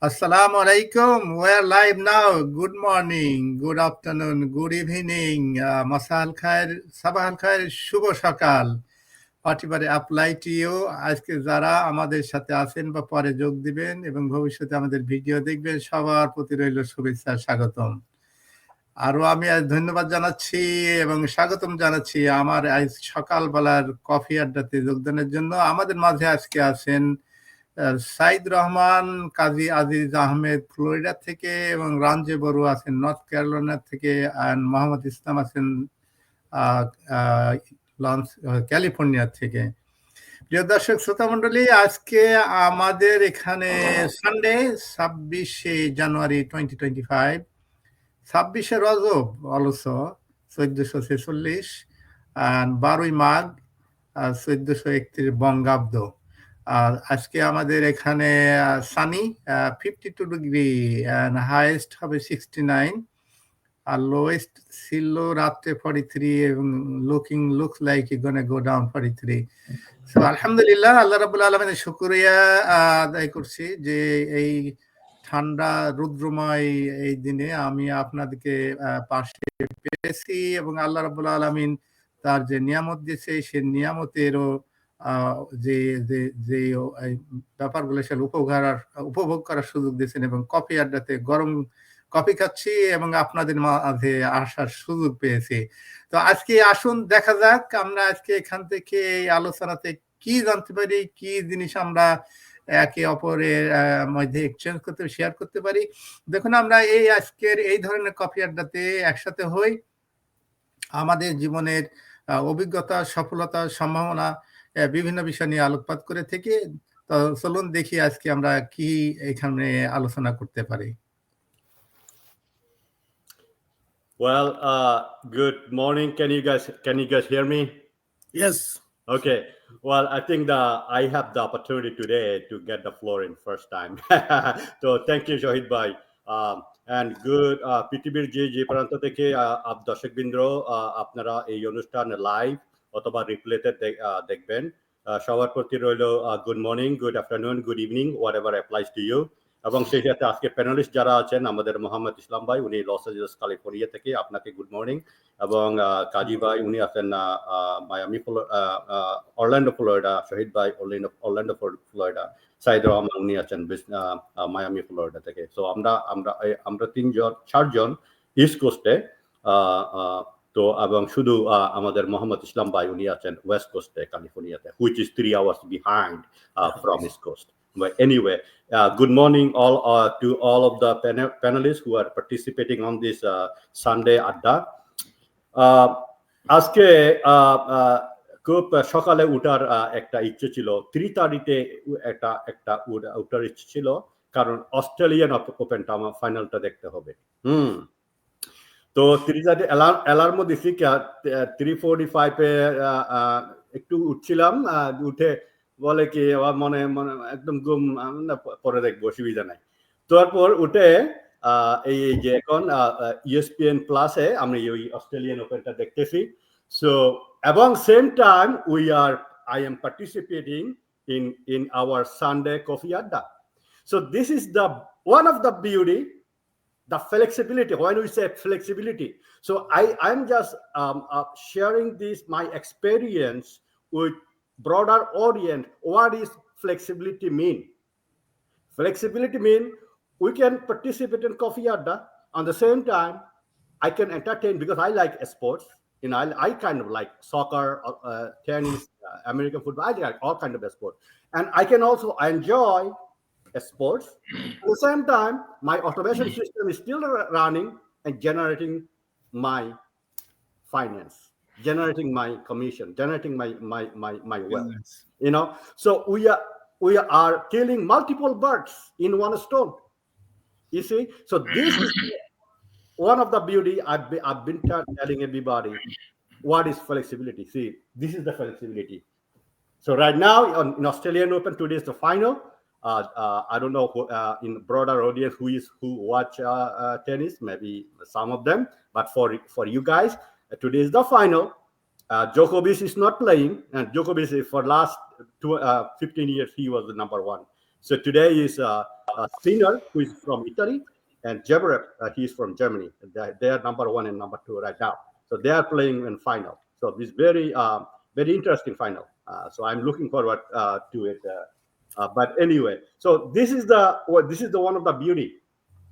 Assalamu alaikum. We're live now. Good morning, good afternoon, good evening, masal khair, sabah khair, শুভ সকাল। Whatever apply to you, আজকে যারা আমাদের সাথে আছেন বা পরে যোগ দিবেন এবং ভবিষ্যতে আমাদের ভিডিও দেখবেন সবার প্রতি রইল শুভেচ্ছা স্বাগতম। আরো আমি আজ ধন্যবাদ জানাচ্ছি এবং স্বাগতম জানাচ্ছি আমার আজ সকালবেলার কফি আড্ডাতে যোগদানের জন্য। আমাদের মাঝে আজকে আছেন সাইদ রহমান, কাজী আজিজ আহমেদ ফ্লোরিডা থেকে এবং রাঞ্জে বড়ুয়া আছেন নর্থ ক্যারোলিনা থেকে, আর মোহাম্মদ ইসলাম আছেন ক্যালিফোর্নিয়া থেকে। প্রিয় দর্শক শ্রোতা মন্ডলী, আজকে আমাদের এখানে সানডে 26শে জানুয়ারি 2025, 26শে রজব অলস 1446 আর 12ই মাঘ 1431 বঙ্গাব্দ। আজকে আমাদের এখানে সানি 52 ডিগ্রি, হাইয়েস্ট হবে 69 আর লোয়েস্ট ছিল রাত্রে 43 এবং লুকস লাইক গোনা গো ডাউন 43। সো আলহামদুলিল্লাহ, আল্লাহ রাব্বুল আলামিনের শুকরিয়া আদায় করছি যে এই ঠান্ডা রুদ্রময় এই দিনে আমি আপনাদেরকে পাশে পেয়েছি এবং আল্লাহ রাব্বুল আলামিন তার যে নিয়ামত দিয়েছে সেই নিয়ামতেরও যে যে যে ব্যাপারগুলো সেগুলো উপভোগ করার সুযোগ দিয়েছেন এবং কফি আড্ডাতে গরম কফি খাচ্ছি এবং আপনাদের মাঝে আসার সুযোগ পেয়েছি। তো আজকে আসুন দেখা যাক আমরা আজকে এখান থেকে এই আলোচনাতে কি জানতে পারি, কি জিনিস আমরা একে অপরের মধ্যে এক্সচেঞ্জ করতে শেয়ার করতে পারি। দেখুন, আমরা এই আজকের এই ধরনের কফি আড্ডাতে একসাথে হই আমাদের জীবনের অভিজ্ঞতা, সফলতা, সম্ভাবনা বিভিন্ন বিষয় নিয়ে আলোকপাত করে থেকে। তো চলুন দেখি আজকে আমরা কি এখানে আলোচনা করতে পারি। Well, good morning. Can you guys hear me? Yes. Okay. Well, I think I have the opportunity today to get the floor in first time. So thank you, Shahid Bhai. And good পৃথিবীর যে প্রান্ত থেকে দর্শকবৃন্দ আপনারা এই অনুষ্ঠান live অথবা রিপ্লেতে দেখবেন, সবার প্রতি রইল good morning, good afternoon, good evening, whatever applies to you. এবং সেই সাথে আজকে প্যানেলিস্ট যারা আছেন, আমাদের মোহাম্মদ ইসলাম ভাই, উনি লস এঞ্জেলস ক্যালিফোর্নিয়া থেকে, আপনাকে গুড মর্নিং। এবং কাজী ভাই, উনি আছেন মায়ামি অরল্যান্ডো ফ্লোরিডা, শহীদ ভাই অরল্যান্ডো ফ্লোরিডা, সাইদ রহমান উনি আছেন মায়ামি ফ্লোরিডা থেকে। সো আমরা চারজন ইস্ট কোস্টে, তো এবং শুধু আমাদের মোহাম্মদ ইসলাম ভাই উনি আছেন West কোস্টে ক্যালিফোর্নিয়াতে, which is 3 hours behind from East Coast. But anyway, good morning to all of the panelists who are participating on this Sunday Adda. আজকে খুব সকালে উঠার একটা ইচ্ছে ছিল, 3:30-তে একটা উঠার ইচ্ছে ছিল, কারণ অস্ট্রেলিয়ান ওপেনটা আমার ফাইনালটা দেখতে হবে। তো 3:30 অ্যালার্মও দিছি, 3:45-এ একটু উঠছিলাম, উঠে বলে কি আমার মনে একদম ঘুম, পরে দেখবো, অসুবিধা নাই। তারপর উঠে এই যে এখন ESPN প্লাসে আমি ওই অস্ট্রেলিয়ান ওপেনটা দেখতেছি। সো এবং same time I am participating in our Sunday coffee adda. So this is one of the beauty, the flexibility. When we say flexibility, so I'm just sharing my experience with broader audience. What is flexibility mean? Flexibility mean we can participate in coffee adda, on the same time I can entertain, because I like sports. I kind of like soccer, tennis, American football. I like all kind of sports, and I can also enjoy sports. At the same time, my automation system is still running and generating my finance, generating my commission, generating my wealth. So we are killing multiple birds in one stone. You see, so this is one of the beauty I've been telling everybody. What is flexibility? See, this is the flexibility. So right now in Australian Open, today is the final. I don't know in broader audience who watch tennis, maybe some of them, but for you guys, today is the final. Djokovic is not playing, and Djokovic for last 15 years he was the number one. So today is Sinner, who is from Italy, and Zverev, he's from Germany. They are number 1 and number 2 right now. So they are playing in final. So this very very interesting final. So I'm looking forward to it. But anyway, so this is the one of the beauty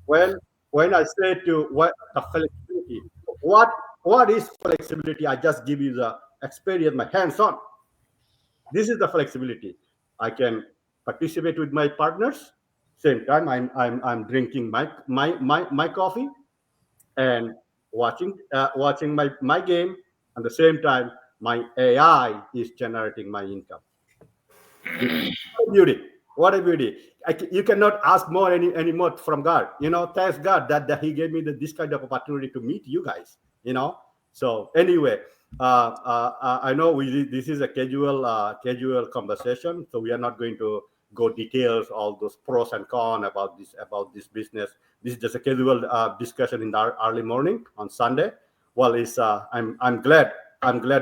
when I say to what the flexibility. What is flexibility? I just give you the experience, my hands on. This is the flexibility. I can participate with my partners. Same time, I'm drinking my coffee and watching my game. At the same time, my AI is generating my income. What a beauty! What a beauty! You cannot ask more anymore from God. Thanks God that He gave me this kind of opportunity to meet you guys. So anyway, I know this is a casual conversation, so we are not going to go details, all those pros and cons about this business. This is just a casual discussion in the early morning on Sunday. Well, I'm glad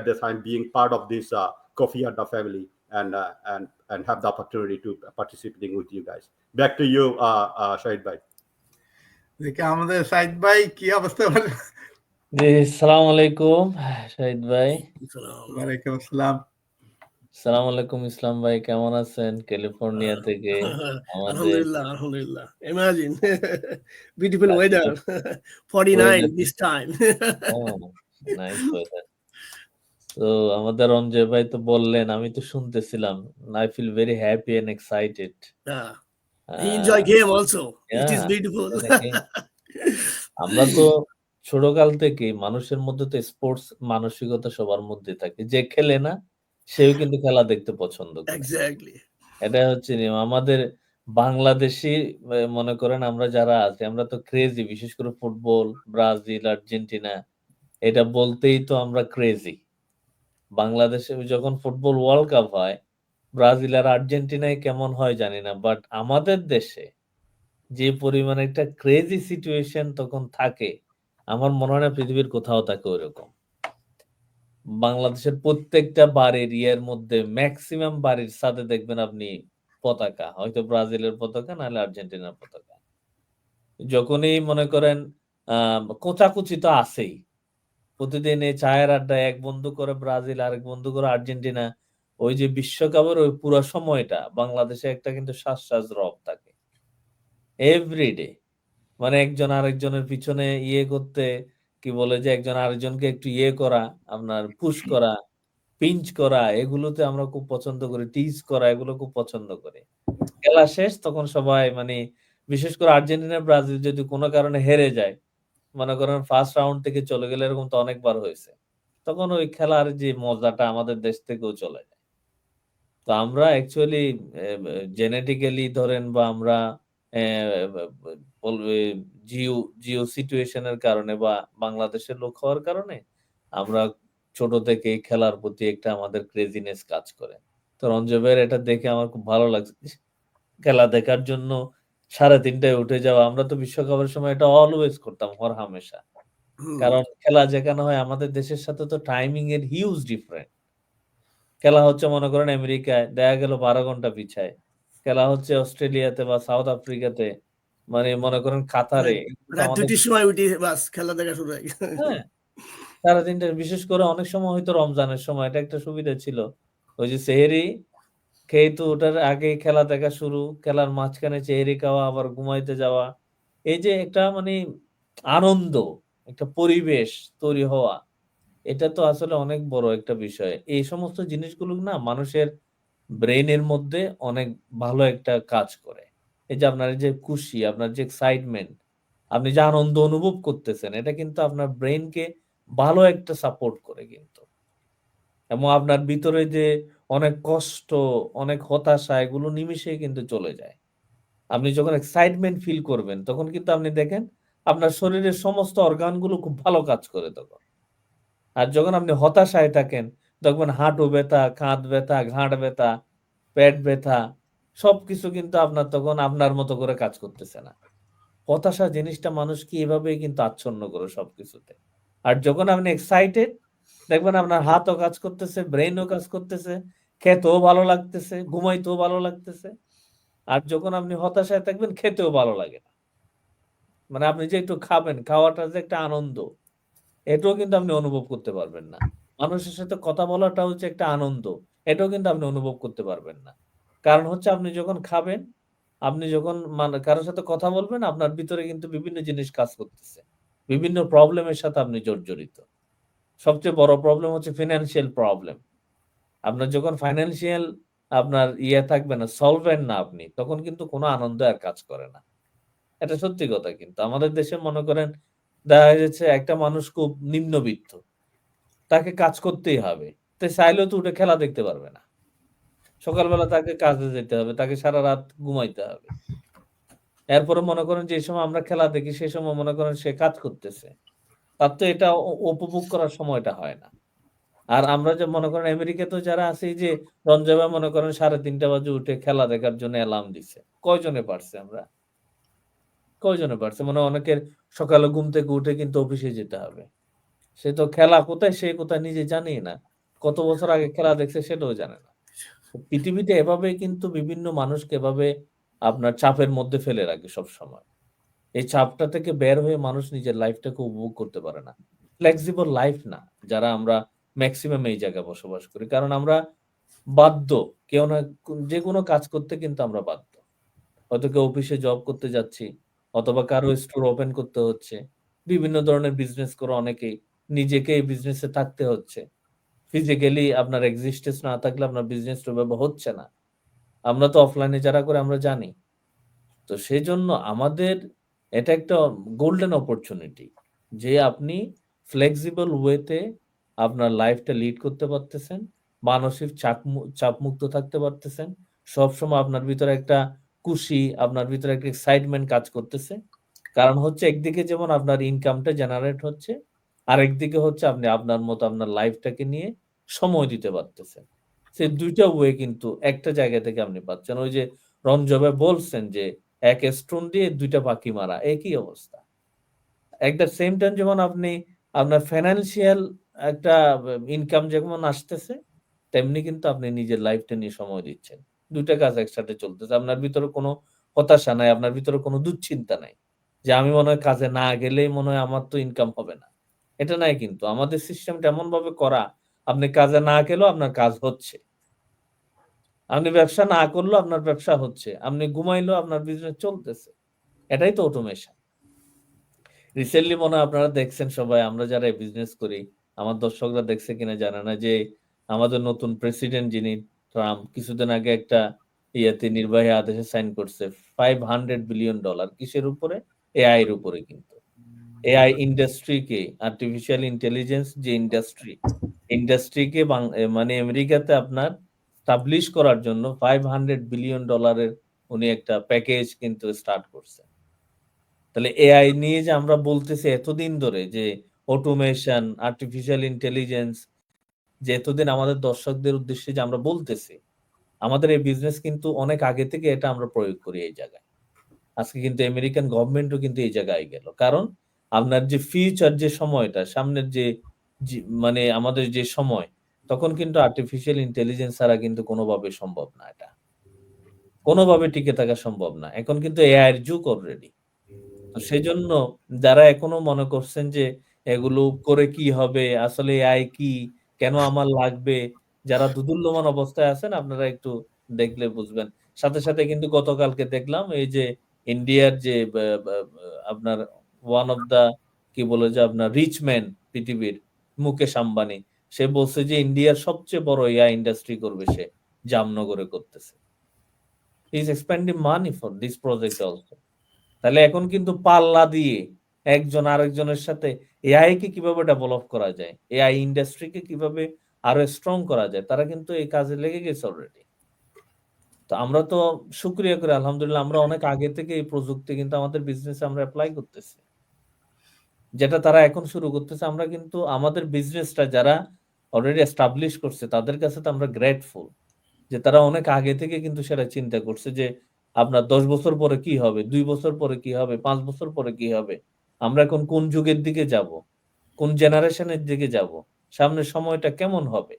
that I'm being part of this Coffee at the family and have the opportunity to participating with you guys. Back to you, Shahid bhai. দেখি আমাদের সাইদ ভাই কি অবস্থা বলে? জি, সালাম আলাইকুম শাহিদ ভাই। ওয়ালাইকুম আসসালাম। সালাম আলাইকুম ইসলাম ভাই, কেমন আছেন? ক্যালিফোর্নিয়া থেকে আমাদের Alhamdulillah. Imagine. Beautiful weather. 49 this time. Nice weather. তো আমাদের রঞ্জয় ভাই তো বললেন, আমি তো শুনতেছিলাম। I feel very happy and excited. Yeah. He enjoy game also. It is Yeah. beautiful. আমরা তো ছোটকাল থেকে মানুষের মধ্যে তো স্পোর্টস মানসিকতা সবার মধ্যে থাকে। যে খেলে না সেও কিন্তু খেলা দেখতে পছন্দ করে। Exactly. এটা হচ্ছে নিয়ম। আমাদের বাংলাদেশী মনে করেন আমরা যারা আছি আমরা তো ক্রেজি, বিশেষ করে ফুটবল, ব্রাজিল, আর্জেন্টিনা এটা বলতেই তো আমরা ক্রেজি। বাংলাদেশে যখন ফুটবল ওয়ার্ল্ড কাপ হয়, ব্রাজিল আর আর্জেন্টিনায় কেমন হয় জানি না, বাট আমাদের দেশে যে পরিমাণে একটা ক্রেজি সিচুয়েশন তখন থাকে, আমার মনে হয় না পৃথিবীর কোথাও থাকে ওইরকম। বাংলাদেশের প্রত্যেকটা বাড়ির ইয়ের মধ্যে ম্যাক্সিমাম বাড়ির ছাদে দেখবেন আপনি পতাকা, হয়তো ব্রাজিলের পতাকা নাহলে আর্জেন্টিনার পতাকা। যখনই মনে করেন কোচাকুচি তো আছেই, প্রতিদিন এই চায়ের আড্ডায় এক বন্ধু করে ব্রাজিল, আরেক বন্ধু করে আর্জেন্টিনা। ওই যে বিশ্বকাপের ওই পুরো সময়টা বাংলাদেশে একটা কিন্তু শ্বাস রব থাকে এভরিডে। মানে একজন আরেকজনের পিছনে ইয়ে করতে, কি বলে যে একজন আরেকজনকে একটু ইয়ে করা, আপনার পুশ করা, পিঞ্চ করা, এগুলোতে আমরা খুব পছন্দ করি। টিজ করা, এগুলো খুব পছন্দ করি। খেলা শেষ তখন সবাই মানে বিশেষ করে আর্জেন্টিনা ব্রাজিল যদি কোনো কারণে হেরে যায়, মনে করেন ফার্স্ট রাউন্ড থেকে চলে গেলে, এরকম তো অনেকবার হয়েছে, তখন ওই খেলার যে মজাটা আমাদের দেশ থেকেও চলে যায়। তো আমরা অ্যাকচুয়ালি জেনেটিক্যালি ধরেন বা আমরা জিও সিচুয়েশনের কারণে বা বাংলাদেশের লোক হওয়ার কারণে আমরা ছোট থেকে খেলার প্রতি একটা আমাদের ক্রেজিনেস কাজ করে। তো রঞ্জবের এটা দেখে আমার খুব ভালো লাগছে, খেলা দেখার জন্য 3:30টায় উঠে যাওয়া। আমরা তো বিশ্বকাপের সময় এটা অলওয়েজ করতাম, হর হামেশা। কারণ খেলা যেখানে হয় আমাদের দেশের সাথে তো টাইমিং এর হিউজ ডিফারেন্ট। খেলা হচ্ছে মনে করেন আমেরিকায়, দেখা গেল 12 ঘন্টা পিছায়। খেলা হচ্ছে অস্ট্রেলিয়াতে বা সাউথ আফ্রিকাতে, মানে মনে করেন কাতারে। রাত 2টির সময় উঠি বাস খেলা দেখা শুরু হয়। হ্যাঁ, 3:30, বিশেষ করে অনেক সময় হয়তো রমজানের সময় এটা একটা সুবিধা ছিল। ওই যে সেহরি খেয়ে তো ওটার আগেই খেলা দেখা শুরু, খেলার মাঝখানে সেহরি খাওয়া, আবার ঘুমাইতে যাওয়া। এই যে একটা মানে আনন্দ, একটা পরিবেশ তৈরি হওয়া, এটা তো আসলে অনেক বড় একটা বিষয়। এই সমস্ত জিনিসগুলো না মানুষের ব্রেইনের মধ্যে অনেক ভালো একটা কাজ করে। এই যে আপনার যে খুশি, আপনার যে এক্সাইটমেন্ট, আপনি যে আনন্দ অনুভব করতেছেন, এটা কিন্তু আপনার ব্রেইনকে ভালো একটা সাপোর্ট করে কিন্তু। এবং আপনার ভিতরে যে অনেক কষ্ট, অনেক হতাশা, এগুলো নিমিষেই কিন্তু চলে যায়। আপনি যখন এক্সাইটমেন্ট ফিল করবেন তখন কিন্তু আপনি দেখেন আপনার শরীরের সমস্ত অর্গানগুলো খুব ভালো কাজ করে তখন। আর যখন আপনি হতাশায় থাকেন তখন হাঁটু ব্যথা, কাঁধ ব্যথা, ঘাড় ব্যথা, পেট ব্যথা, সবকিছু কিন্তু আপনার তখন আপনার মতো করে কাজ করতেছে না। হতাশা জিনিসটা মানুষকে এভাবেই কিন্তু আচ্ছন্ন করে সবকিছুতে। আর যখন আপনি এক্সাইটেড, দেখবেন আপনার হাতও কাজ করতেছে, ব্রেইনও কাজ করতেছে, খেতেও ভালো লাগতেছে, ঘুমাইতেও ভালো লাগতেছে। আর যখন আপনি হতাশায় থাকবেন খেতেও ভালো লাগে না। মানে আপনি যে একটু খাবেন, খাওয়াটা যে একটা আনন্দ, এটাও কিন্তু আপনি অনুভব করতে পারবেন না। মানুষের সাথে কথা বলাটা হচ্ছে একটা আনন্দ, এটাও কিন্তু আপনি অনুভব করতে পারবেন না। কারণ হচ্ছে আপনি যখন খাবেন, আপনি যখন কারো সাথে কথা বলবেন, আপনার ভিতরে কিন্তু বিভিন্ন জিনিস কাজ করতেছে। বিভিন্ন প্রবলেমের সাথে আপনি জর্জরিত। সবচেয়ে বড় প্রবলেম হচ্ছে ফিন্যান্সিয়াল প্রবলেম। আপনার যখন ফাইন্যান্সিয়াল আপনার থাকবে না, সলভেন্ট না আপনি, তখন কিন্তু কোনো আনন্দ আর কাজ করে না। এটা সত্যি কথা কিন্তু। আমাদের দেশে মনে করেন দেখা যাচ্ছে একটা মানুষ খুব নিম্নবিত্ত। তাকে কাজ করতেই হবে। তো চাইলেও তো উঠে খেলা দেখতে পারবে না। সকালবেলা তাকে কাজে যেতে হবে, তাকে সারারাত ঘুমাইতে হবে। এরপরে মনে করেন যে সময় আমরা খেলা দেখি সেই সময় মনে করেন সে কাজ করতেছে। তার তো এটা উপভোগ করার সময়টা হয় না। আর আমরা যে মনে করেন আমেরিকাতেও যারা আছে এই যে রঞ্জবা মনে করেন 3:30 বাজে উঠে খেলা দেখার জন্য অ্যালার্ম দিছে। কয়জনে পারছে আমরা? কয়জনে পারছে? মানে অনেকের সকালে ঘুম থেকে উঠে কিন্তু অফিসে যেতে হবে। সে তো খেলা কোথায় সে কোথায় নিজে জানেই না। কত বছর আগে খেলা দেখছে সেটাও জানে না। পৃথিবীতে এভাবেই কিন্তু বিভিন্ন মানুষকে এভাবে আপনার চাপের মধ্যে ফেলে রাখে সবসময়। এই চাপটা থেকে বের হয়ে মানুষ নিজের লাইফটাকে উপভোগ করতে পারে না। ফ্লেক্সিবল লাইফ না, যারা আমরা মেক্সিমাম এই জায়গায় বসবাস করি। কারণ আমরা বাধ্য, কেউ না যেকোনো কাজ করতে কিন্তু আমরা বাধ্য। হয়তো কেউ অফিসে জব করতে যাচ্ছি, অথবা কারো স্টোর ওপেন করতে হচ্ছে। বিভিন্ন ধরনের বিজনেস করে অনেকেই নিজেকে এই বিজনেসে থাকতে হচ্ছে। ফিজিক্যালি আপনার এক্সিস্টেন্স না থাকলে আপনার বিজনেস ওইভাবে হচ্ছে না। আমরা তো অফলাইনে যারা করে আমরা জানি। তো সেজন্য আমাদের এটা একটা গোল্ডেন অপরচুনিটি যে আপনি ফ্লেক্সিবল ওয়েতে আপনার লাইফটা লিড করতে পারতেছেন, মানসিক চাপমুক্ত থাকতে পারতেছেন। সবসময় আপনার ভিতরে একটা খুশি, আপনার ভিতরে একটা এক্সাইটমেন্ট কাজ করতেছে। কারণ হচ্ছে একদিকে যেমন আপনার ইনকামটা জেনারেট হচ্ছে, আর একদিকে হচ্ছে আপনি আপনার মতো আপনার লাইফটাকে নিয়ে সময় দিতে পারতেছেন। সেই ২ টা ওয়ে কিন্তু একটা জায়গা থেকে আপনি পাচ্ছেন। ওই যে রঞ্জু ভাই বলছেন যে, "এক স্টোন দিয়ে ২ টা পাখি মারা।" একই অবস্থা। এট দ্য সেম টাইম যেমন আপনি আপনার ফিন্যান্সিয়াল একটা ইনকাম যেমন আসতেছে, তেমনি কিন্তু আপনি নিজের লাইফটা নিয়ে সময় দিচ্ছেন। ২ টা কাজ একসাথে চলতেছে। আপনার ভিতরে কোনো হতাশা নাই, আপনার ভিতরে কোনো দুশ্চিন্তা নাই। যে আমি মনে হয় কাজে না গেলেই মনে হয় আমার তো ইনকাম হবে না। এটা নাই কিন্তু। আমাদের সিস্টেমটা এমনভাবে করা, আপনি কাজে না গেলেও আপনার কাজ হচ্ছে। আপনি ব্যবসা না করলেও আপনার ব্যবসা হচ্ছে। আপনি ঘুমাইলেও আপনার বিজনেস চলতেছে। এটাই তো অটোমেশন। রিসেন্টলি মনে হয় আপনারা দেখছেন সবাই, আমরা যারা বিজনেস করি, আমার দর্শকরা দেখছে কিনা জানে না যে আমাদের নতুন প্রেসিডেন্ট যিনি ট্রাম্প কিছুদিন আগে একটা নির্বাহী আদেশে সাইন করছে $500 বিলিয়ন। কিসের উপরে? এআই এর উপরে কিন্তু। এআই ইন্ডাস্ট্রিকে, আর্টিফিশিয়াল ইন্টেলিজেন্স যে ইন্ডাস্ট্রিকে মানে আমেরিকাতে আপনার স্টাবলিশ করার জন্য $500 বিলিয়ন এর উনি একটা প্যাকেজ কিন্তু স্টার্ট করছে। তাহলে এআই নিয়ে যে আমরা বলতেছি এতদিন ধরে যে অটোমেশন, আর্টিফিশিয়াল ইন্টেলিজেন্স, যে এতদিন আমাদের দর্শকদের উদ্দেশ্যে যে আমরা বলতেছি, আমাদের এই বিজনেস কিন্তু অনেক আগে থেকে এটা আমরা প্রয়োগ করি এই জায়গায়। আজকে কিন্তু আমেরিকান গভর্নমেন্টও কিন্তু এই জায়গায় গেল। কারণ আপনার যে ফিউচার যে সময়টা, সামনের যে মানে আমাদের যে সময়, তখন কিন্তু আর্টিফিশিয়াল ইন্টেলিজেন্স ছাড়া কিন্তু কোনোভাবে সম্ভব না এটা। কোনোভাবে টিকে থাকা সম্ভব না। এখন কিন্তু এআই এর যুগ অলরেডি। তো সেজন্য যারা এখনো মনে করছেন যে এগুলো করে কি হবে? আসলে এআই কি? কেন আমার লাগবে? যারা দোদুল্যমান অবস্থায় আছেন আপনারা একটু দেখলে বুঝবেন। সাথে, সাথে কিন্তু গতকালকে দেখলাম এই যে ইন্ডিয়ার যে বা বা বা আপনার ওয়ান অফ দা কি বলে যে আপনার রিচ ম্যান পৃথিবীর মুকেশ আম্বানি। সে বলছে যে ইন্ডিয়ার সবচেয়ে বড় এআই ইন্ডাস্ট্রি করবে সে। জামনগরে করতেছে। হি ইস expanding money for this project also. তাহলে এখন কিন্তু পাল্লা দিয়ে একজন আরেকজনের সাথে এআই কে কিভাবে ডেভেলপ করা যায়, এআই ইন্ডাস্ট্রিকে কিভাবে আরো স্ট্রং করা যায়, তারা কিন্তু এই কাজে লেগে গেছে অলরেডি। তো আমরা তো শুকরিয়া করি আলহামদুলিল্লাহ, আমরা অনেক আগে থেকে এই প্রযুক্তি কিন্তু আমাদের বিজনেসে আমরা এপ্লাই করতেছি। যেটা তারা এখন শুরু করতেছে, আমরা কিন্তু আমাদের বিজনেসটা যারা অলরেডি এস্টাবলিশ করছে তাদের কাছে তো আমরা গ্রেটফুল যে তারা অনেক আগে থেকে কিন্তু সেটা চিন্তা করছে যে আপনার 10 বছর পরে কি হবে, 2 বছর পরে কি হবে, 5 বছর পরে কি হবে, আমরা এখন কোন যুগের দিকে যাব, কোন জেনারেশনের দিকে যাব, সামনের সময়টা কেমন হবে,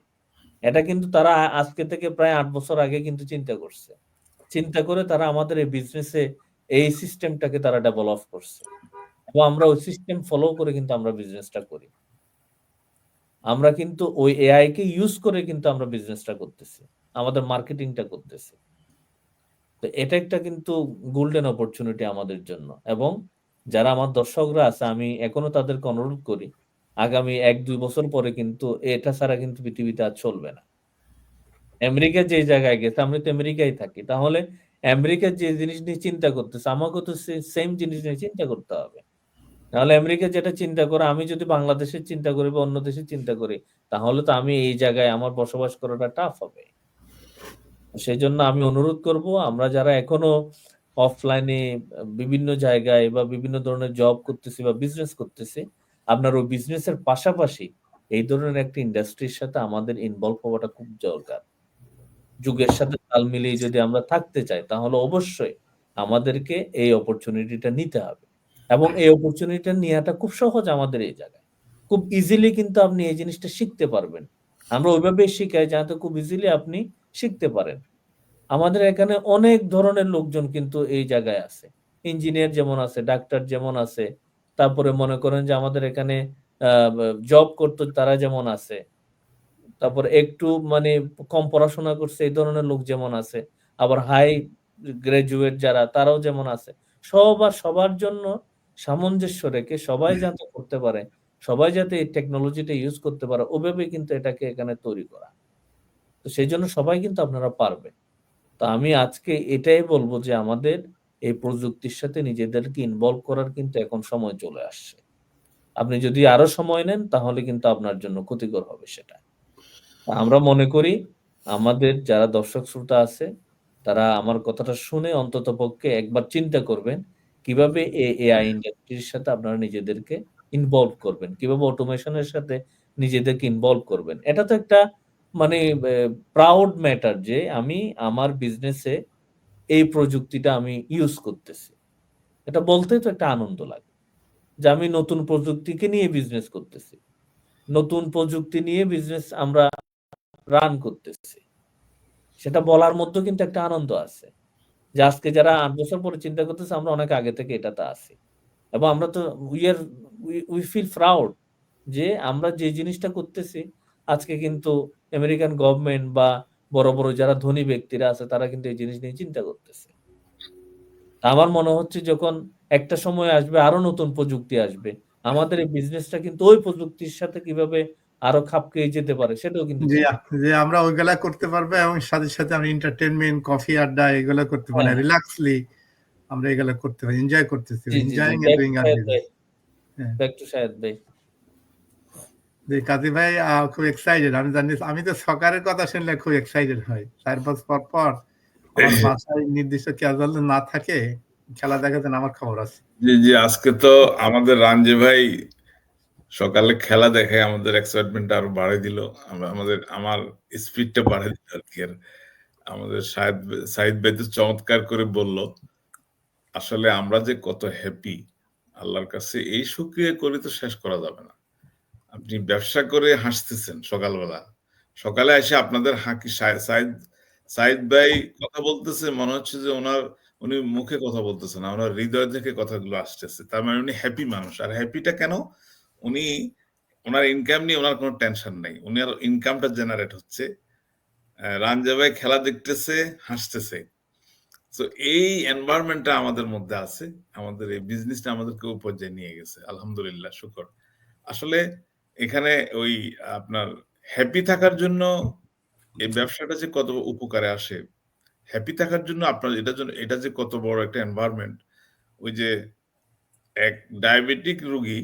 এটা কিন্তু তারা আজকে থেকে প্রায় 8 বছর আগে কিন্তু চিন্তা করছে। চিন্তা করে তারা আমাদের এই বিজনেসে এই সিস্টেমটাকে তারা ডেভেলপ করছে এবং আমরা ওই সিস্টেম ফলো করে কিন্তু আমরা বিজনেসটা করি। আমরা কিন্তু ওই এআই কে ইউজ করে কিন্তু আমরা বিজনেসটা করতেছি, আমাদের মার্কেটিংটা করতেছি। তো এটা একটা কিন্তু গোল্ডেন অপরচুনিটি আমাদের জন্য। এবং যারা আমার দর্শকরা আছে আমি এখনো তাদেরকে অনুরোধ করি, আগামী 1-2 বছর পরে কিন্তু এটা ছাড়া কিন্তু পৃথিবীতে আর চলবে না। আমেরিকা যে জায়গায় গেছে, আমি তো আমেরিকায় থাকি, তাহলে আমেরিকা যে জিনিস নিয়ে চিন্তা করতেছে আমাকেও তো সেম জিনিস নিয়ে চিন্তা করতে হবে। নাহলে আমেরিকা যেটা চিন্তা করে আমি যদি বাংলাদেশের চিন্তা করি বা অন্য দেশের চিন্তা করি, তাহলে তো আমি এই জায়গায় আমার বসবাস করাটা টাফ হবে। সেই জন্য আমি অনুরোধ করব, আমরা যারা এখনো অফলাইনে বিভিন্ন জায়গায় বা বিভিন্ন ধরনের জব করতেছি বা বিজনেস করতেছি, আপনার ওই বিজনেসের পাশাপাশি এই ধরনের একটা ইন্ডাস্ট্রির সাথে আমাদের ইনভলভ হওয়াটা খুব দরকার। যুগের সাথে তাল মিলিয়ে যদি আমরা থাকতে চাই, তাহলে অবশ্যই আমাদেরকে এই অপরচুনিটিটা নিতে হবে এবং এই অপরচুনিটিটা নেওয়াটা খুব সহজ আমাদের এই জায়গায়। খুব ইজিলি কিন্তু আপনি এই জিনিসটা শিখতে পারবেন। আমরা ওইভাবেই শিখাই যাতে খুব ইজিলি আপনি শিখতে পারেন। আমাদের এখানে অনেক ধরনের লোকজন কিন্তু এই জায়গায় আছে। ইঞ্জিনিয়ার যেমন আছে, ডাক্তার যেমন আছে, তারপরে মনে করেন যে আমাদের এখানে জব করতো তারা যেমন আছে। তারপর একটু মানে কম পড়াশোনা করছে এই ধরনের লোক যেমন আছে, আবার হাই গ্রাজুয়েট যারা তারাও যেমন আছে। সবার জন্য সামঞ্জস্য রেখে সবাই যাতে করতে পারে, সবাই যাতে এই টেকনোলজিটা ইউজ করতে পারে, ওভাবে কিন্তু এটাকে এখানে তৈরি করা। তো সেই জন্য সবাই কিন্তু আপনারা পারবেন। তো আমি আজকে এটাই বলবো যে আমাদের এই প্রযুক্তির সাথে নিজেদেরকে ইনভলভ করার কিন্তু এখন সময় চলে আসছে। আপনি যদি আরো সময় নেন তাহলে কিন্তু আপনার জন্য ক্ষতিকর হবে সেটা। আমরা মনে করি আমাদের যারা দর্শক শ্রোতা আছে তারা আমার কথাটা শুনে অন্ততপক্ষে একবার চিন্তা করবেন কিভাবে এআই ইন্ডাস্ট্রির সাথে আপনারা নিজেদেরকে ইনভলভ করবেন, কিভাবে অটোমেশনের সাথে নিজেদেরকে ইনভলভ করবেন। এটা তো একটা মানে প্রাউড ম্যাটার যে আমি আমার বিজনেসে এই প্রযুক্তিটা আমি ইউজ করতেছি। এটা বলতে তো একটা আনন্দ লাগে যে আমি নতুন প্রযুক্তিকে নিয়ে বিজনেস করতেছি, নতুন প্রযুক্তি নিয়ে বিজনেস আমরা রান করতেছি। সেটা বলার মধ্যেও কিন্তু একটা আনন্দ আছে যে আজকে যারা ৮ বছর পরে চিন্তা করতেছে আমরা অনেক আগে থেকে এটাতে আছি এবং আমরা তো উই ফিল প্রাউড যে আমরা যে জিনিসটা করতেছি আজকে কিন্তু আমেরিকান গভর্নমেন্ট বা বড় বড় যারা ধনী ব্যক্তিরা আছে তারা কিন্তু এই জিনিস নিয়ে চিন্তা করতেছে। আমার মনে হচ্ছে যখন একটা সময় আসবে আরো নতুন প্রযুক্তি আসবে, আমাদের এই বিজনেসটা কিন্তু ওই প্রযুক্তির সাথে কিভাবে আরো খাপ খেয়ে যেতে পারে সেটাও কিন্তু যে আমরা ওইগুলা করতে পারবো এবং সাথে সাথে আমরা এন্টারটেইনমেন্ট, কফি আড্ডা এগুলা করতে পারি, রিল্যাক্সলি আমরা এগুলা করতে পারি, এনজয় করতেছি, enjoying and doing our business. Back to Shahed ভাই। যে কাজী ভাই খুব এক্সাইটেড, আমি জানি। আমি তো সকারের কথা শুনলে খুব এক্সাইটেড হই। 4 বছর পর পর আমার বাসায় নির্দিষ্ট ক্যাজুয়াল না থাকে, খেলা দেখার জন্য আমার খবর আছে। জি আজকে তো আমাদের রানজি ভাই সকালে খেলা দেখে আমাদের এক্সাইটমেন্ট আরো বাড়িয়ে দিল, আমার স্পিডটা বাড়িয়ে দিল আর কি। আমাদের সাইদ ভাই তো চমৎকার করে বলল আসলে আমরা যে কত হ্যাপি আল্লাহর কাছে, এই শুকরিয়া করে তো শেষ করা যাবে না। আপনি ব্যবসা করে হাসতেছেন সকালবেলা, সকালে এসে আপনাদের হাঁকি সাইদ ভাই কথা বলতেছে, মনে হচ্ছে যে উনি মুখে কথা বলতেছে না, ওনার হৃদয় থেকে কথাগুলো আসতেছে। তার মানে উনি হ্যাপি মানুষ। আর হ্যাপিটা কেন? উনি ওনার ইনকাম নিয়ে ওনার কোনো টেনশন নেই, উনার ইনকামটা জেনারেট হচ্ছে, রানজা ভাই খেলা দেখতেছে, হাসতেছে। তো এই এনভায়রনমেন্টটা আমাদের মধ্যে আছে, আমাদের এই বিজনেসটা আমাদেরকে উপর পর্যায়ে নিয়ে গেছে, আলহামদুলিল্লাহ, শুকর। আসলে এখানে ওই আপনার হ্যাপি থাকার জন্য এই ব্যবসাটা যে কত উপকারে আসে, হ্যাপি থাকার জন্য আপনার এটা যে কত বড় একটা এনভায়রনমেন্ট। ওই যে এক ডায়াবেটিক রোগী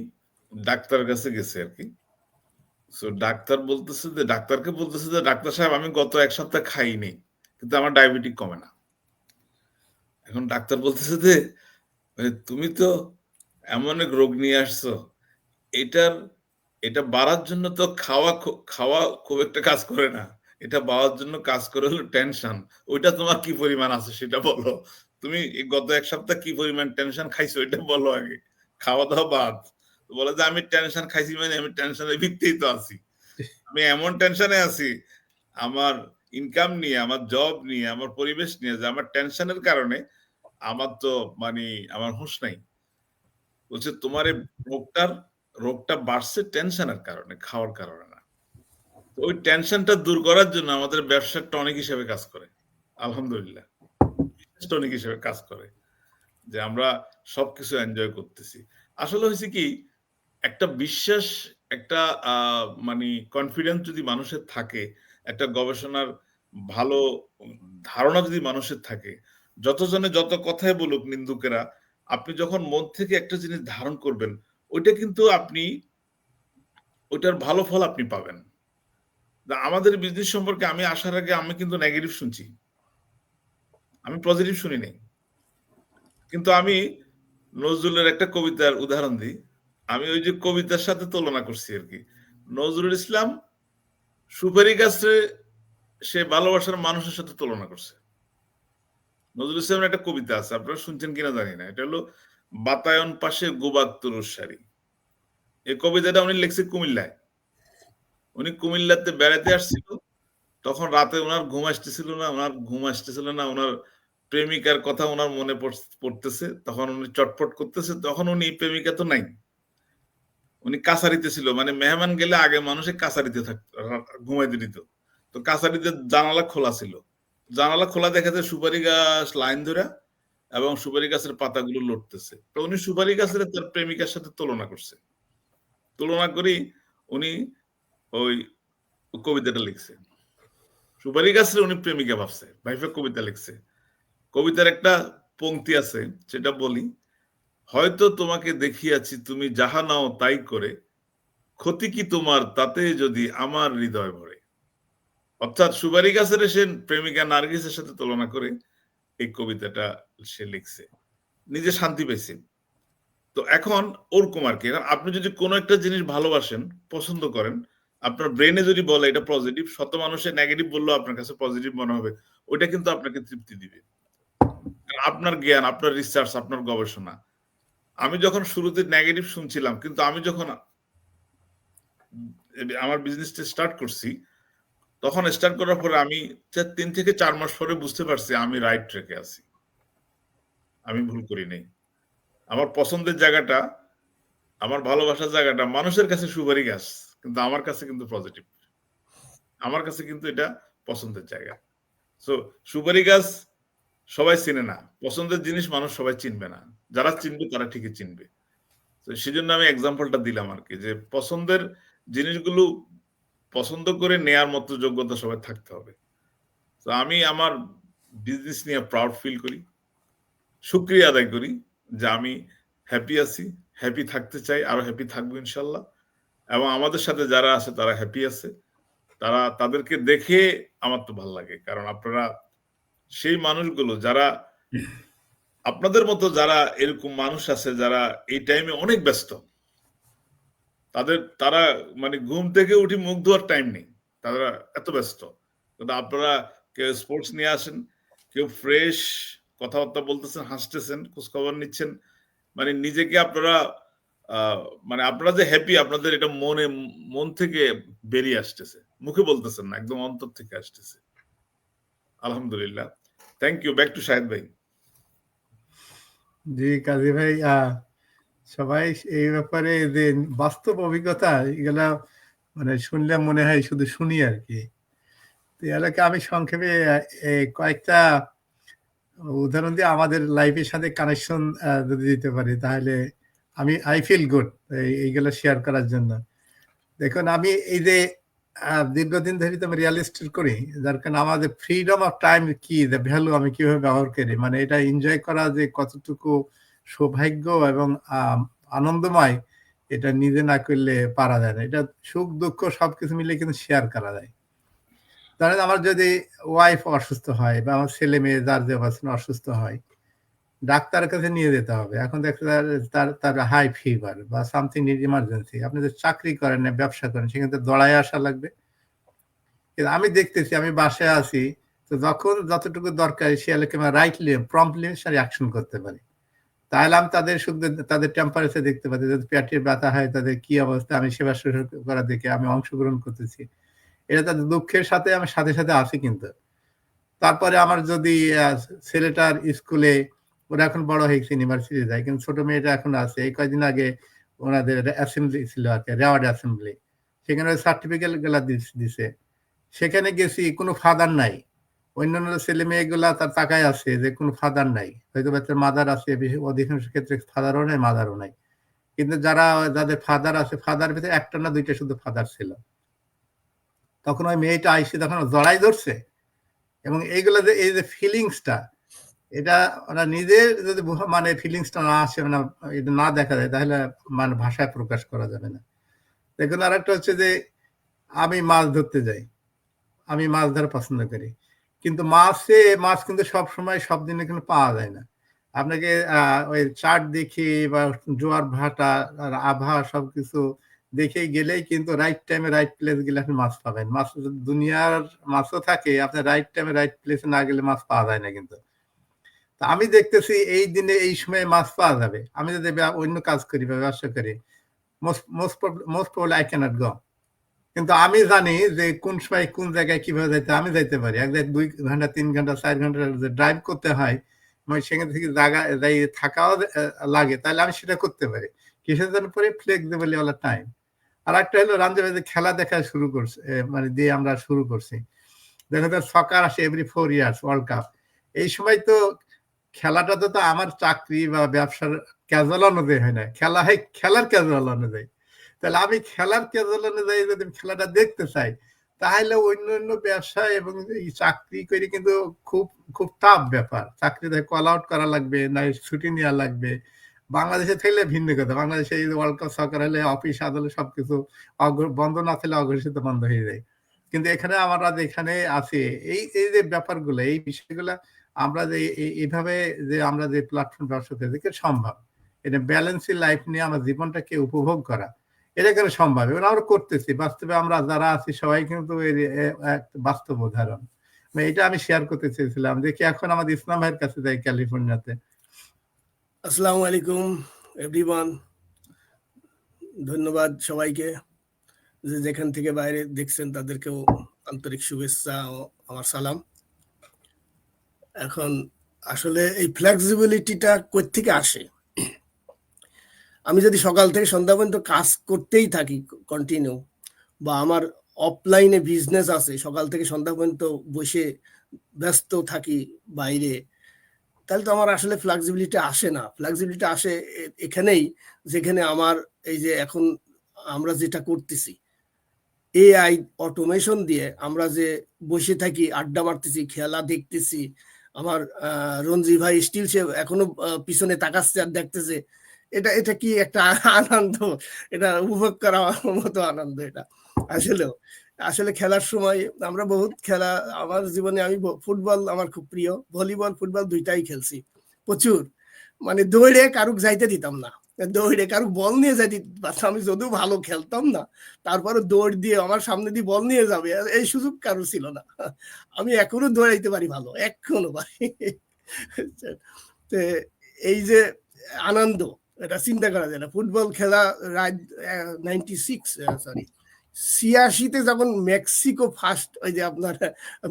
ডাক্তার কাছে গেছে আর কি, সো ডাক্তারকে বলতেছে যে ডাক্তার সাহেব আমি গত 1 সপ্তাহ খাইনি কিন্তু আমার ডায়াবেটিক কমে না। এখন ডাক্তার বলতেছে যে তুমি তো এমন এক রোগ নিয়ে আসছো, এটা বাড়ার জন্য তো খাওয়া খুব একটা কাজ করে না, এটা বাড়ার জন্য কাজ করে হলো টেনশন। ওইটা তোমার কি পরিমাণ আছে সেটা বলো, তুমি গত 1 সপ্তাহ কি পরিমাণ টেনশন খাইছো এটা বলো আগে, খাওয়া দাওয়া বাদ। বলে যে আমি টেনশন খাইছি মানে আমি টেনশনের ভিত্তিতেই তো আছি, আমি এমন টেনশনে আছি আমার ইনকাম নিয়ে, আমার জব নিয়ে, আমার পরিবেশ নিয়ে, যে আমার টেনশনের কারণে আমার তো মানে আমার হুঁশ নাই। বলছে তোমার এই রোগটা বাড়ছে টেনশনের কারণে, খাওয়ার কারণে না। তো ওই টেনশনটা দূর করার জন্য আমাদের ব্যবসার টনিক হিসেবে কাজ করে, আলহামদুলিল্লাহ, টনিক হিসেবে কাজ করে, যে আমরা সবকিছু এনজয় করতেছি। আসলে হয়েছে কি, একটা বিশ্বাস, একটা মানে কনফিডেন্স যদি মানুষের থাকে, একটা গবেষণার ভালো ধারণা যদি মানুষের থাকে, যতজনে যত কথাই বলুক নিন্দুকেরা, আপনি যখন মন থেকে একটা জিনিস ধারণ করবেন, ওইটা কিন্তু আপনি ওইটার ভালো ফল আপনি পাবেন। আমাদের বিজনেস সম্পর্কে আমি আসার আগে আমি কিন্তু নেগেটিভ শুনছি, আমি পজিটিভ শুনি নাই। কিন্তু আমি নজরুলের একটা কবিতার উদাহরণ দিই, আমি ওই যে কবিতার সাথে তুলনা করছি আর কি। নজরুল ইসলাম সুপারি গাছে সে ভালোবাসার মানুষের সাথে তুলনা করছে। নজরুল ইসলামের একটা কবিতা আছে, আপনারা শুনছেন কিনা জানি না, এটা হলো বাতায়ন পাশে গোবাক তরুর সারি। এই কবিতাটা উনি লিখছে কুমিল্লায়। উনি কুমিল্লাতে বেড়াতে আসছিল, তখন রাতে ওনার ঘুম আসতেছিল না, ওনার প্রেমিকার কথা ওনার মনে পড়তেছে, তখন উনি চটপট করতেছে, তখন উনি প্রেমিকা তো নাই, উনি কাছারিতে ছিল, মানে মেহমান গেলে আগে মানুষে কাছারিতে থাকতো, ঘুমাইতে দিত। তো কাছারিতে জানালা খোলা ছিল, জানালা খোলা দেখা যায় সুপারি গাছ লাইন ধরে, এবং সুপারি গাছের পাতাগুলো লড়তেছে। তো উনি সুপারি গাছের তার প্রেমিকার সাথে তুলনা করছে, তুলনা করি উনি ওই কবিতাটা লিখছে। সুপারি গাছের উনি প্রেমিকা ভাবছে, ভাইফা কবিতা লিখছে। কবিতার একটা পংক্তি আছে, সেটা বলি, হয়তো তোমাকে দেখিয়াছি তুমি যাহা নাও তাই করে, ক্ষতি কি তোমার তাতে যদি আমার হৃদয় ভরে। অর্থাৎ সুপারি গাছের সে প্রেমিকা নার্গিসের সাথে তুলনা করে এই কবিতাটা সে লিখছে, নিজে শান্তি পেয়েছে। তো এখন ওরকম আর কি, আপনি যদি কোনো একটা জিনিস ভালোবাসেন, পছন্দ করেন, আপনার ব্রেনে যদি বলে এটা পজিটিভ, শত মানুষের নেগেটিভ বললেও আপনার কাছে পজিটিভ মনে হবে, ওইটা কিন্তু আপনাকে তৃপ্তি দিবে। আপনার জ্ঞান, আপনার রিসার্চ, আপনার গবেষণা। আমি যখন শুরুতে নেগেটিভ শুনছিলাম, কিন্তু আমি যখন আমার বিজনেসটা স্টার্ট করছি, তখন স্টার্ট করার পরে আমি 3 থেকে 4 মাস পরে বুঝতে পারছি আমি রাইট ট্র্যাকে আছি, আমি ভুল করি নাই। আমার পছন্দের জায়গাটা, আমার ভালোবাসার জায়গাটা মানুষের কাছে সুপারি গাছ, কিন্তু আমার কাছে কিন্তু পজিটিভ, আমার কাছে কিন্তু এটা পছন্দের জায়গা। সো সুপারি গাছ সবাই চিনে না, পছন্দের জিনিস মানুষ সবাই চিনবে না, যারা চিনবে তারা ঠিকই চিনবে। তো সেজন্য আমি এক্সাম্পলটা দিলাম আর কি, যে পছন্দের জিনিসগুলো পছন্দ করে নেয়ার মতো যোগ্যতা সবাই থাকতে হবে। তো আমি আমার বিজনেস নিয়ে প্রাউড ফিল করি, শুকরিয়া আদায় করি যে আমি হ্যাপি আছি, হ্যাপি থাকতে চাই, আরো হ্যাপি থাকবো ইনশাল্লাহ। এবং আমাদের সাথে যারা আছে তারা হ্যাপি আছে, তাদেরকে দেখে আমার তো ভালো লাগে, কারণ আপনারা সেই মানুষগুলো যারা আপনাদের মতো, যারা এরকম মানুষ আছে যারা এই টাইমে অনেক ব্যস্ত, তারা মানে ঘুম থেকে উঠে মুখ ধোয়ার টাইম নেই, তারা এত ব্যস্ত। কিন্তু আপনারা কেউ স্পোর্টস নিয়ে আসেন, কেউ ফ্রেশ কথাবার্তা বলতেছেন, হাসতেছেন, খোঁজখবর নিচ্ছেন, মানে নিজেকে আপনারা মানে আপনারা যে হ্যাপি, আপনাদের এটা মন থেকে বেরিয়ে আসতেছে, মুখে বলতেছেন না, একদম অন্তর থেকে আসতেছে। আলহামদুলিল্লাহ। Thank you. Back to Shahed ভাই। জি কাজী ভাই, সবাই এই ব্যাপারে যে বাস্তব অভিজ্ঞতা, এগুলা মানে শুনলে মনে হয় শুধু শুনি আর কি। তো এলাকা আমি সংক্ষেপে কয়েকটা উদাহরণ দিয়ে আমাদের লাইফের সাথে কানেকশন যদি দিতে পারি, তাহলে আই ফিল গুড এইগুলো শেয়ার করার জন্য। দেখুন, আমি এই যে দীর্ঘদিন ধরে তো আমি রিয়েল এস্টেট করি, যার কারণে আমাদের ফ্রিডম অফ টাইম কি, ভ্যালু আমি কিভাবে ব্যবহার করি, মানে এটা এনজয় করা যে কতটুকু সৌভাগ্য এবং আনন্দময়, এটা নিজে না করলে পারা যায় না। এটা সুখ দুঃখ সবকিছু মিলে কিন্তু শেয়ার করা যায়। ধরেন আমার যদি ওয়াইফ অসুস্থ হয় বা আমার ছেলে মেয়ে যার যে অসুস্থ হয়, ডাক্তারের কাছে নিয়ে যেতে হবে। এখন দেখতে তার হাই ফিভার বা সামথিং ইমার্জেন্সি, আপনি যদি চাকরি করেন না ব্যবসা করেন, সেখানে দৌড়ায় আসা লাগবে। কিন্তু আমি দেখতেছি, আমি বাসায় আছি, তো যখন যতটুকু দরকার সে রাইটলি প্রম্পটলি অ্যাকশন করতে পারি। তাহলে আমি তাদের তাদের টেম্পারেচার দেখতে পাচ্ছি, যদি পেটের ব্যথা হয় তাদের কি অবস্থা, আমি সেবা শুশ্রূষা করা দেখে আমি অংশগ্রহণ করতেছি। এটা তো দুঃখের সাথে আমি সাথে সাথে আছি কিন্তু। তারপরে আমার যদি ছেলেটার স্কুলে, ওরা এখন বড় হয়েছে, ইউনিভার্সিটি যায়, কিন্তু ছোট মেয়েটা এখন আছে। এই কয়েকদিন আগে ওনাদের অ্যাসেম্বলি ছিল আর কি, রেওয়ার্ড অ্যাসেম্বলি, সেখানে সার্টিফিকেট গুলা দিছে। সেখানে গেছি, কোনো ফাদার নাই। অন্যান্য ছেলে মেয়েগুলা তার তাকায় আছে যে কোনো ফাদার নাই, হয়তো বাচ্চার মাদার আছে, অধিকাংশ ক্ষেত্রে ফাদারও নাই, মাদারও নাই। কিন্তু যাদের ফাদার আছে, ফাদার ভিতরে একটা না দুইটা শুধু ফাদার ছিল। তখন ওই মেয়েটা আইসে তখন জড়াই ধরছে, এবং এইগুলা যে এই যে ফিলিংসটা, এটা ওরা নিজের যদি মানে ফিলিংসটা না আসে, মানে এটা না দেখা যায়, তাহলে মানে ভাষায় প্রকাশ করা যাবে না। দেখুন, আর একটা হচ্ছে যে আমি মাছ ধরতে যাই, আমি মাছ ধরা পছন্দ করি, কিন্তু মাছ কিন্তু সব সময় সব দিনে কিন্তু পাওয়া যায় না। আপনাকে ওই চার্ট দেখে বা জোয়ার ভাটা আর আবহাওয়া সবকিছু দেখে গেলেই কিন্তু রাইট টাইমে রাইট প্লেস গেলে আপনি মাছ পাবেন। মাছ দুনিয়ার মাছও থাকে, আপনার রাইট টাইমে রাইট প্লেসে না গেলে মাছ পাওয়া যায় না কিন্তু। তা আমি দেখতেছি এই দিনে এই সময় মাছ পাওয়া যাবে। আমি যদি অন্য কাজ করি বা ব্যবসা করি, মোস্ট প্রবলি আই ক্যানট গো। কিন্তু আমি জানি যে কোন সময় কোন জায়গায় কিভাবে যাইতে আমি যাইতে পারি। এক জায়গায় 2 ঘন্টা 3 ঘন্টা 4 ঘন্টা যে ড্রাইভ করতে হয়, মানে সেখান থেকে জায়গা যাই থাকাও লাগে, তাহলে আমি সেটা করতে পারি। কিসের জন্য পরে ফ্লেক্সিবলি অল টাইম। আর একটা হলো রামজি ভাই যে খেলা দেখা শুরু করছে, মানে দিয়ে আমরা শুরু করছি। দেখা যায় সকার আসে এভরি 4 ইয়ার্স, ওয়ার্ল্ড কাপ। এই সময় তো খেলাটা তো আমার চাকরি বা ব্যবসার ক্যাজুয়াল অনুযায়ী হয় না, খেলা হয় খেলার ক্যাজুয়াল অনুযায়ী। তাহলে আমি খেলার ক্যাজুয়াল অনুযায়ী যদি খেলাটা দেখতে চাই, তাহলে অন্য অন্য ব্যবসা এবং এই চাকরি করে কিন্তু খুব খুব টাফ ব্যাপার। চাকরিতে কল আউট করা লাগবে, না ছুটি নেওয়া লাগবে। বাংলাদেশে থাকলে ভিন্ন কথা, বাংলাদেশে এই ওয়ার্ল্ড কাপ সকার হলে অফিস আদালত সবকিছু বন্ধ না থাকলে অঘোষিত বন্ধ হয়ে যায়। কিন্তু এখানে আমরা যেখানে আছি, এই এই যে ব্যাপারগুলো, এই বিষয়গুলা আমরা যে এইভাবে যে আমরা যে প্ল্যাটফর্ম ব্যবসা থেকে সম্ভব, এটা ব্যালেন্সি লাইফ নিয়ে আমার জীবনটাকে উপভোগ করা, এটা কেন সম্ভব, এবং আমরা করতেছি। বাস্তবে আমরা যারা আছি সবাই কিন্তু এক বাস্তব উদাহরণ। এটা আমি শেয়ার করতে চেয়েছিলাম। দেখি এখন আমাদের ইসলাম ভাইয়ের কাছে যাই, ক্যালিফোর্নিয়াতে। আসসালামু আলাইকুম এভরিওয়ান, ধন্যবাদ সবাইকে, যে যেখান থেকে বাইরে দেখছেন তাদেরকেও আন্তরিক শুভেচ্ছা ও আমার সালাম। এখন আসলে এই ফ্লেক্সিবিলিটিটা কোথা থেকে আসে? আমি যদি সকাল থেকে সন্ধ্যা পর্যন্ত কাজ করতেই থাকি কন্টিনিউ, বা আমার অফলাইনে বিজনেস আছে, সকাল থেকে সন্ধ্যা পর্যন্ত বসে ব্যস্ত থাকি বাইরে, তাহলে তো আমার আসলে ফ্লেক্সিবিলিটি আসে না। ফ্লেক্সিবিলিটি আসে এখানেই, যেখানে আমার এই যে এখন আমরা যেটা করতেছি, এআই অটোমেশন দিয়ে আমরা যে বসে থাকি, আড্ডা মারতেছি, খেলা দেখতেছি। আমার রঞ্জি ভাই স্টিল সে এখনো পিছনে তাকাচ্ছে আর দেখতেছে, এটা কি একটা আনন্দ, এটা উপভোগ করার মতো আনন্দ এটা। আসলে খেলার সময় আমরা বহুত খেলা আমার জীবনে, আমি ফুটবল আমার খুব প্রিয়, ভলিবল ফুটবল দুইটাই খেলছি প্রচুর। মানে দৌড়ে কারুক যাইতে দিতাম না, দৌড়ে কারুক বল নিয়ে যাইতে পারতাম। আমি যদিও ভালো খেলতাম না, তারপরে দৌড় দিয়ে আমার সামনে দিয়ে বল নিয়ে যাবে এই সুযোগ কারো ছিল না। আমি এখনো দৌড়াইতে পারি ভালো, এখনো পারি। তো এই যে আনন্দ, এটা চিন্তা করা যায় না। ফুটবল খেলা 86 যখন মেক্সিকো ফার্স্ট, ওই যে আপনার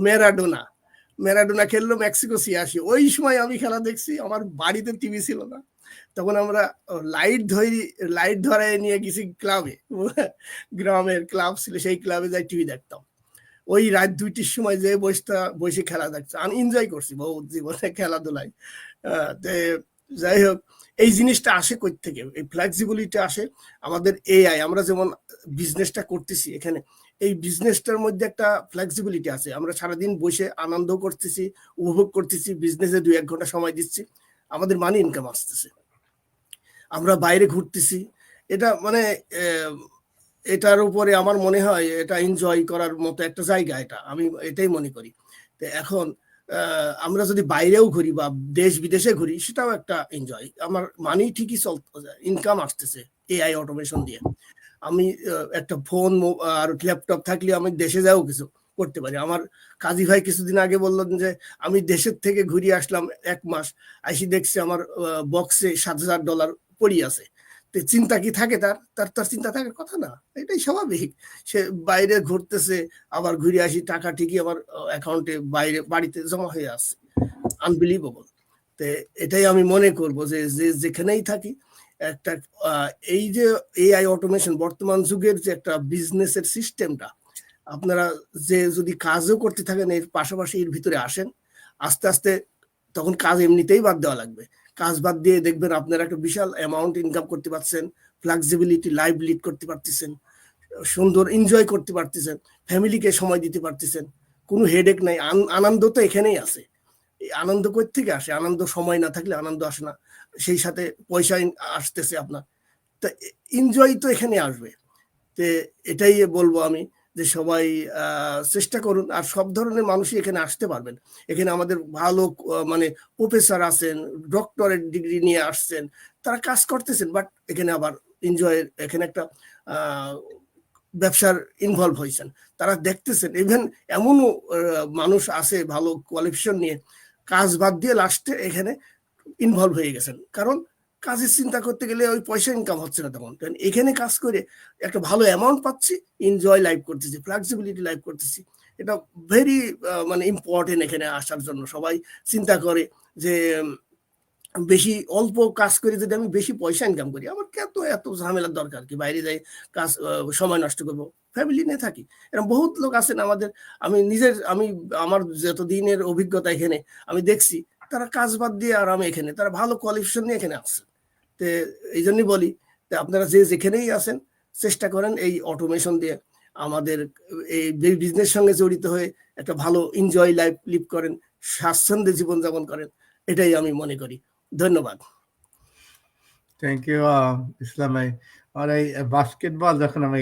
ম্যারাডোনা খেললো মেক্সিকো 86, ওই সময় আমি খেলা দেখছি। আমার বাড়িতে টিভি ছিল না, তখন আমরা লাইট ধরায় নিয়ে গেছি ক্লাবে, গ্রামের ক্লাব ছিল, সেই ক্লাবে যাই টিভি দেখতাম। ওই রাত 2টির সময় যে বসে খেলা দেখছি, আমি এনজয় করছি বহুত জীবনে খেলাধুলায়। যাই হোক, এই জিনিসটা আসে কই থেকে? এই ফ্লেক্সিবিলিটি আসে আমাদের এআই। আমরা যেমন বিজনেসটা করতেছি, এখানে এই বিজনেসটার মধ্যে একটা ফ্লেক্সিবিলিটি আছে। আমরা সারাদিন বসে আনন্দ করতেছি, উপভোগ করতেছি, বিজনেসে 2-1 ঘন্টা সময় দিচ্ছি, আমাদের মানি ইনকাম আসতেছে, আমরা বাইরে ঘুরতেছি। এটা মানে এটার উপরে আমার মনে হয় এটা এনজয় করার মতো একটা জায়গা, এটা আমি এটাই মনে করি। তো এখন আমরা যদি বাইরেও ঘুরি বা দেশ বিদেশে ঘুরি, সেটাও একটা এনজয়। আমার মানি ঠিকই ইনকাম আসতেছে এআই অটোমেশন দিয়ে। আমি একটা ফোন আর ল্যাপটপ থাকলে আমি দেশে যাও কিছু করতে পারি। আমার কাজী ভাই কিছুদিন আগে বললেন যে আমি দেশের থেকে ঘুরিয়ে আসলাম 1 মাস, আইসি দেখছি আমার বক্সে $7,000 পড়ি আছে। চিন্তা কি থাকে তার চিন্তা থাকার কথা না, এটাই স্বাভাবিক। সে বাইরে ঘুরতেছে, আবার ঘুরে আসি, টাকা ঠিকই আমার অ্যাকাউন্টে বাইরে বাড়িতে জমা হয়ে আছে। আনবিলিভেবল। তো এটাই আমি মনে করব যে যেখানেই থাকি একটা এই যে এআই অটোমেশন বর্তমান যুগের যে একটা বিজনেসের সিস্টেমটা, আপনারা যে যদি কাজও করতে থাকেন এর পাশাপাশি এর ভিতরে আসেন, আস্তে আস্তে তখন কাজ এমনিতেই বাদ দেওয়া লাগবে। কাজ বাদ দিয়ে দেখবেন আপনারা একটা বিশাল অ্যামাউন্ট ইনকাম করতে পারছেন, ফ্লেক্সিবিলিটি লাইফ লিড করতে পারতেছেন, সুন্দর এনজয় করতে পারতেছেন, ফ্যামিলিকে সময় দিতে পারতেছেন, কোনো হেডেক নাই। আনন্দ তো এখানেই আছে। এই আনন্দ কই থেকে আসে? আনন্দ সময় না থাকলে আনন্দ আসে না, সেই সাথে পয়সা আসতেছে আপনার, তা এনজয় তো এখানে আসবে। তো এটাই বলবো আমি যে সবাই চেষ্টা করুন, আর সব ধরনের মানুষই এখানে আসতে পারবেন। এখানে আমাদের ভালো মানে প্রফেসর আছেন, ডক্টরেট ডিগ্রি নিয়ে আসছেন, তারা কাজ করতেছেন, বাট এখানে আবার এনজয়, এখানে একটা ব্যবসার ইনভলভ হয়েছেন, তারা দেখতেছেন। ইভেন এমনও মানুষ আছে ভালো কোয়ালিফিকেশন নিয়ে কাজ বাদ দিয়ে লাস্টে এখানে ইনভলভ হয়ে গেছেন, কারণ কাজের চিন্তা করতে গেলে ওই পয়সা ইনকাম হচ্ছে না তখন। এখানে কাজ করে একটা ভালো অ্যামাউন্ট পাচ্ছি, এনজয় লাইফ করতেছি, ফ্লেক্সিবিলিটি লাইফ করতেছি। এটা ভেরি মানে ইম্পর্টেন্ট এখানে আসার জন্য। সবাই চিন্তা করে যে বেশি অল্প কাজ করে যদি আমি বেশি পয়সা ইনকাম করি, আমার এত ঝামেলার দরকার কি, বাইরে যাই কাজ সময় নষ্ট করবো, ফ্যামিলি নিয়ে থাকি। এরকম বহুত লোক আছেন আমাদের, আমি আমার যতদিনের অভিজ্ঞতা এখানে আমি দেখছি, তারা কাজ বাদ দিয়ে আরামে এখানে, তারা ভালো কোয়ালিফিকেশন নিয়ে এখানে আসছে। তো এই জন্যই বলি আপনারা যেখানেই আছেন চেষ্টা করেন এই অটোমেশন দিয়ে আমাদের এই বিজনেস সঙ্গে জড়িত হয়ে একটা ভালো এনজয় লাইফ লিভ করেন, স্বাচ্ছন্দ্যে জীবনযাপন করেন, এটাই আমি মনে করি। ধন্যবাদ। থ্যাংক ইউ ইসলাম ভাই। আর এই বাস্কেটবল যখন আমি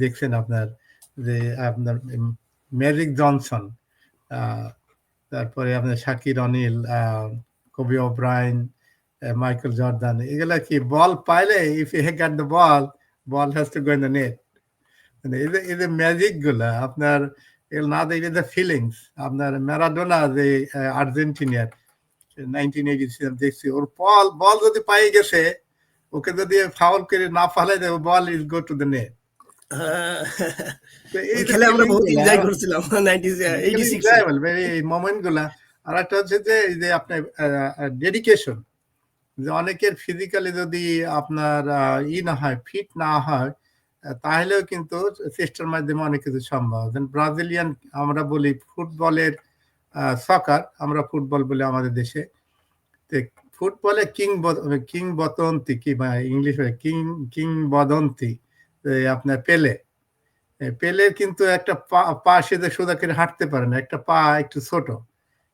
দেখছেন আপনার যে আপনার ম্যাজিক জনসন, তারপরে আপনার শাকির অনিল, কবি ওব্রায়েন, মাইকেল জর্দান, এগুলা কি বল পাইলে if you get the ball has to go in the net. এই যে ম্যাজিক গুলা আপনার না দেখলে দ্য ফিলিংস, আপনার ম্যারাডোনা যে আর্জেন্টিনার 1987 দেখছি, ওর বল যদি পাই গেছে, ওকে যদি ফাউল করে না ফালাই দেয়, বল is go to the net. এই খেলা আমরা বহুত এনজয় করছিলাম 1986 এই মোমেন্ট গুলা। আর একটা হচ্ছে যে আপনার ডেডিকেশন, যে অনেকের ফিজিক্যালি যদি আপনার না হয়, ফিট না হয়, তাহলেও কিন্তু চেষ্টার মাধ্যমে অনেক কিছু সম্ভব। ব্রাজিলিয়ান আমরা বলি ফুটবলের সকার, আমরা ফুটবল বলি আমাদের দেশে। ফুটবলে কিংবদন্তি কি বা ইংলিশ কিংবদন্তি আপনার পেলে কিন্তু একটা পা সেদে সোজা করে হাঁটতে পারে না, একটা পা একটু ছোট,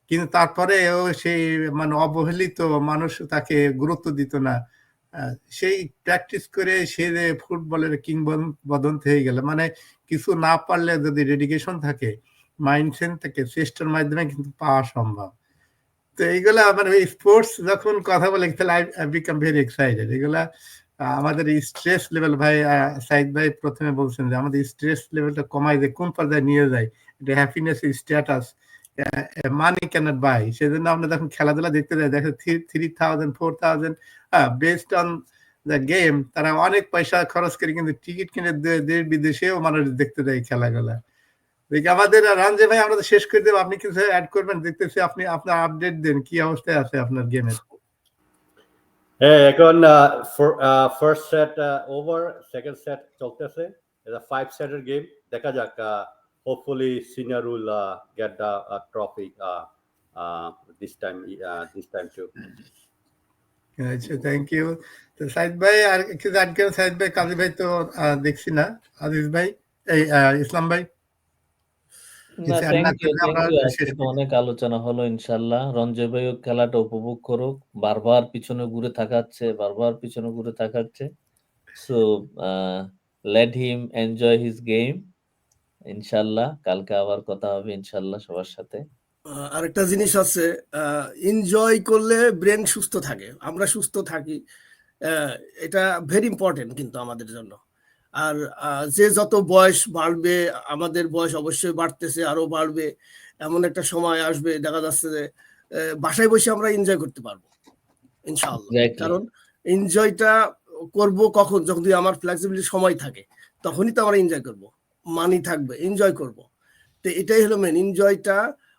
কিন্তু তারপরে ও সেই মানে অবহেলিত মানুষ তাকে গুরুত্ব দিত না, সেই প্র্যাকটিস করে সে যে ফুটবলের কিংবদন্তি হয়ে গেল। মানে কিছু না পারলে যদি ডেডিকেশন থাকে, মাইন্ডসেট থাকে, চেষ্টার মাধ্যমে কিন্তু পাওয়া সম্ভব। তো এইগুলা মানে স্পোর্টস যখন কথা বলে তাহলে আই বিকাম ভেরি এক্সাইটেড। এগুলা আমাদের স্ট্রেস লেভেল, ভাই সাইদ ভাই প্রথমে বলছেন যে আমাদের স্ট্রেস লেভেলটা কমাই দেয়, কোন পর্যায়ে নিয়ে যায়, এটা happiness status money can't buy. সেজন্য আমরা যখন খেলাধুলা দেখতে যাই, দেখেন 3,000 4,000 বেসড অন দ্য গেম, তারা অনেক পয়সা খরচ করে কিন্তু টিকিট কিনে দেশ বিদেশেও মানুষ দেখতে যায় খেলাগুলা। দেখি আমাদের রানজে ভাই, আমরা তো শেষ করে দেবো, আপনি কিছু অ্যাড করবেন, দেখতেছি আপনি আপনার আপডেট দেন, কি অবস্থায় আছে আপনার গেমের। হ্যাঁ, এখন first set over, second set চলতেছে, এটা 5 সেটের গেম। দেখা যাক, hopefully senior will get the trophy this time too. আচ্ছা, থ্যাংক ইউ। তো সাইদ ভাই আর কিছু অ্যাড করেন? সাইদ ভাই, কাজী ভাই তো দেখছি না, আজিজ ভাই, এই ইসলাম ভাই। না, থ্যাংক ইউ। আজকে তো অনেক আলোচনা হলো। ইনশাল্লাহ রঞ্জয় ভাইও খেলাটা উপভোগ করুক, বারবার পিছনে ঘুরে তাকাচ্ছে। So let him enjoy his game. ইনশাল্লাহ কালকে আবার কথা হবে ইনশাল্লাহ সবার সাথে। আরেকটা জিনিস আছে, এনজয় করলে ব্রেন সুস্থ থাকে, আমরা সুস্থ থাকি, এটা ভেরি ইম্পর্টেন্ট কিন্তু আমাদের জন্য। আর যে যত বয়স বাড়বে, আমাদের বয়স অবশ্যই বাড়তেছে, আরো বাড়বে, এমন একটা সময় আসবে দেখা যাচ্ছে যে বাসায় বসে আমরা এনজয় করতে পারবো ইনশাআল্লাহ। কারণ এনজয়টা করব কখন, যখন আমার ফ্লেক্সিবিলিটি সময় থাকে, তখনই তো আমরা এনজয় করব, মানি থাকবে, এনজয় করব। তো এটাই হলো মেন, এনজয়টা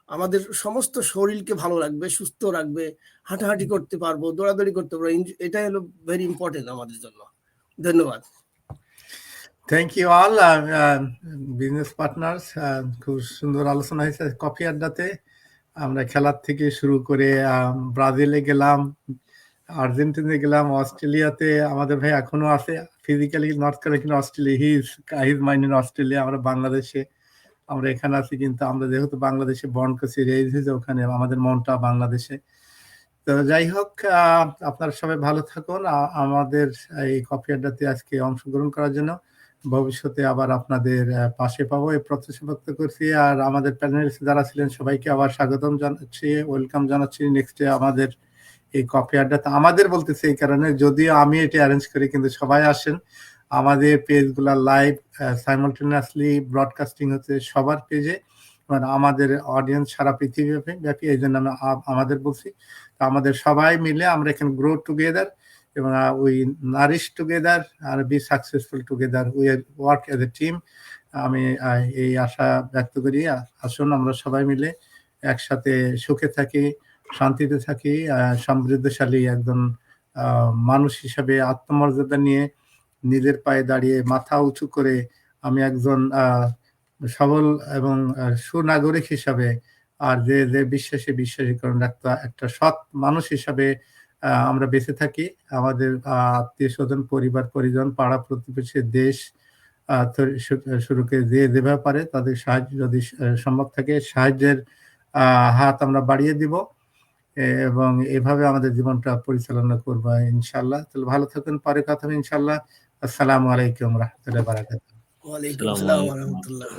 আমাদের সমস্ত শরীরকে ভালো রাখবে, সুস্থ রাখবে, হাঁটাহাঁটি করতে পারবো, দৌড়াদৌড়ি করতে পারবো, এটাই হলো ভেরি ইম্পর্টেন্ট আমাদের জন্য। ধন্যবাদ। Thank you all business partners. খুব সুন্দর আলোচনা হয়েছে কফি আড্ডাতে। আমরা খেলার থেকে শুরু করে ব্রাজিলে গেলাম, আর্জেন্টিনা গেলাম, অস্ট্রেলিয়াতে আমাদের ভাই এখনো আছে, ফিজিক্যালি নর্থ করে কিন্তু Australia, his mind in Australia. আমরা বাংলাদেশে, আমরা এখানে আছি, কিন্তু আমরা যেহেতু বাংলাদেশে বর্ন করছি, রেজ হয়েছে ওখানে, আমাদের মনটা বাংলাদেশে। তো যাই হোক, আপনারা সবাই ভালো থাকুন। আমাদের এই কফি আড্ডাতে আজকে অংশগ্রহণ করার জন্য, ভবিষ্যতে আবার আপনাদের পাশে পাবো এই প্রত্যাশা ব্যক্ত করছি। আর আমাদের প্যানেলিস্ট যারা ছিলেন সবাইকে আবার স্বাগতম জানাচ্ছি, ওয়েলকাম জানাচ্ছি নেক্সট আমাদের এই কফি আড্ডাতে। আমাদের বলতেছি এই কারণে, যদিও আমি এটা অ্যারেঞ্জ করি, কিন্তু সবাই আসেন। আমাদের পেজগুলা লাইভ সাইমালটেনিয়াসলি ব্রডকাস্টিং হচ্ছে সবার পেজে, মানে আমাদের অডিয়েন্স সারা পৃথিবী ব্যাপী, এই জন্য আমি আমাদের বলছি। তো আমাদের সবাই মিলে আমরা এখানে গ্রো টুগেদার এবং উই নারিশ টুগেদার আর be successful together, we work as a team. আমি এই আশা ব্যক্ত করি, আসুন আমরা সবাই মিলে একসাথে সুখে থাকি, শান্তিতে থাকি, সমৃদ্ধশালী একজন মানুষ হিসাবে আত্মমর্যাদা নিয়ে নিজের পায়ে দাঁড়িয়ে মাথা উঁচু করে আমি একজন সবল এবং সুনাগরিক হিসাবে, আর যে যে বিশ্বাসী করেন একটা সৎ মানুষ হিসাবে আমরা বেঁচে থাকি। আমাদের আত্মীয় স্বজন, পরিবার পরিজন, পাড়া প্রতিবেশী, দেশ শুরু করে যে যেভাবে পারে তাদের সাহায্য যদি সম্ভব থাকে, সাহায্যের হাত আমরা বাড়িয়ে দিব এবং এভাবে আমাদের জীবনটা পরিচালনা করবো ইনশাল্লাহ। তাহলে ভালো থাকুন, পরে কথা হবে ইনশাল্লাহ। আসসালামু আলাইকুম রহমতুল্লাহ বারাকাতুহু। ওয়ালাইকুম আসসালাম ওয়া রাহমাতুল্লাহ।